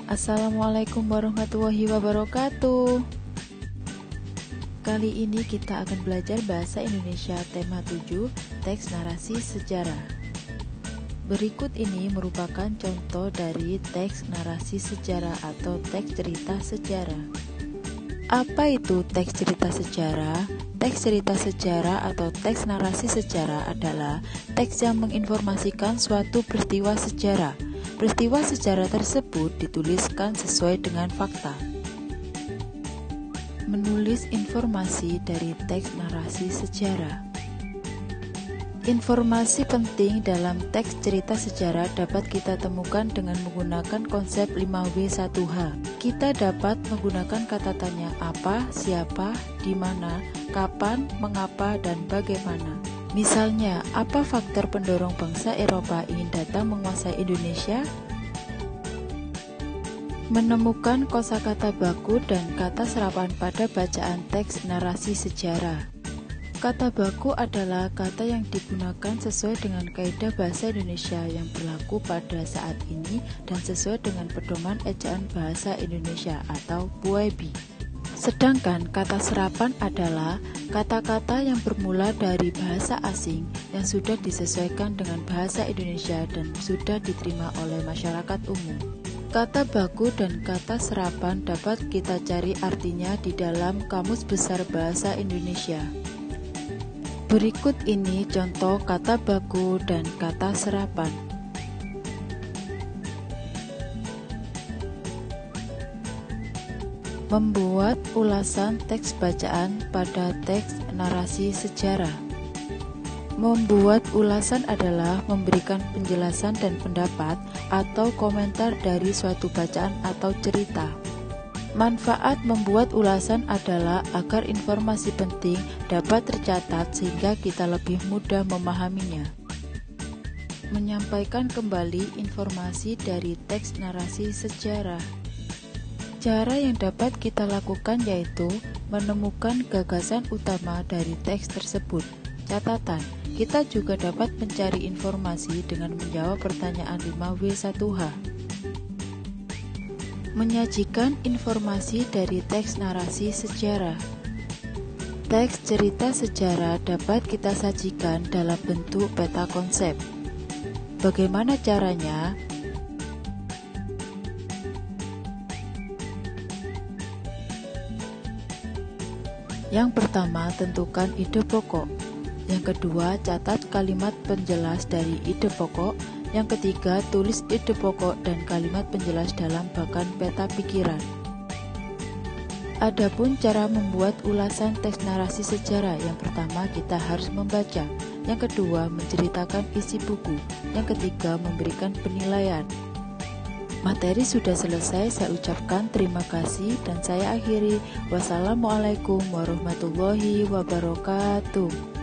Assalamualaikum warahmatullahi wabarakatuh. Kali ini kita akan belajar bahasa Indonesia tema 7, teks narasi sejarah. Berikut ini merupakan contoh dari teks narasi sejarah atau teks cerita sejarah. Apa itu teks cerita sejarah? Teks cerita sejarah atau teks narasi sejarah adalah teks yang menginformasikan suatu peristiwa sejarah. Peristiwa sejarah tersebut dituliskan sesuai dengan fakta. Menulis informasi dari teks narasi sejarah. Informasi penting dalam teks cerita sejarah dapat kita temukan dengan menggunakan konsep 5W1H. Kita dapat menggunakan kata tanya apa, siapa, di mana, kapan, mengapa, dan bagaimana. Misalnya, apa faktor pendorong bangsa Eropa ingin datang menguasai Indonesia? Menemukan kosakata baku dan kata serapan pada bacaan teks narasi sejarah. Kata baku adalah kata yang digunakan sesuai dengan kaidah bahasa Indonesia yang berlaku pada saat ini dan sesuai dengan pedoman ejaan bahasa Indonesia atau PUEB. Sedangkan kata serapan adalah kata-kata yang bermula dari bahasa asing yang sudah disesuaikan dengan bahasa Indonesia dan sudah diterima oleh masyarakat umum. Kata baku dan kata serapan dapat kita cari artinya di dalam Kamus Besar Bahasa Indonesia. Berikut ini contoh kata baku dan kata serapan. Membuat ulasan teks bacaan pada teks narasi sejarah. Membuat ulasan adalah memberikan penjelasan dan pendapat atau komentar dari suatu bacaan atau cerita. Manfaat membuat ulasan adalah agar informasi penting dapat tercatat sehingga kita lebih mudah memahaminya. Menyampaikan kembali informasi dari teks narasi sejarah. Cara yang dapat kita lakukan yaitu menemukan gagasan utama dari teks tersebut. Catatan, kita juga dapat mencari informasi dengan menjawab pertanyaan 5W1H. Menyajikan informasi dari teks narasi sejarah. Teks cerita sejarah dapat kita sajikan dalam bentuk peta konsep. Bagaimana caranya? Yang pertama, tentukan ide pokok. Yang kedua, catat kalimat penjelas dari ide pokok. Yang ketiga, tulis ide pokok dan kalimat penjelas dalam bagan peta pikiran. Adapun cara membuat ulasan teks narasi sejarah, yang pertama kita harus membaca. Yang kedua, menceritakan isi buku. Yang ketiga, memberikan penilaian. Materi sudah selesai, saya ucapkan terima kasih dan saya akhiri. Wassalamualaikum warahmatullahi wabarakatuh.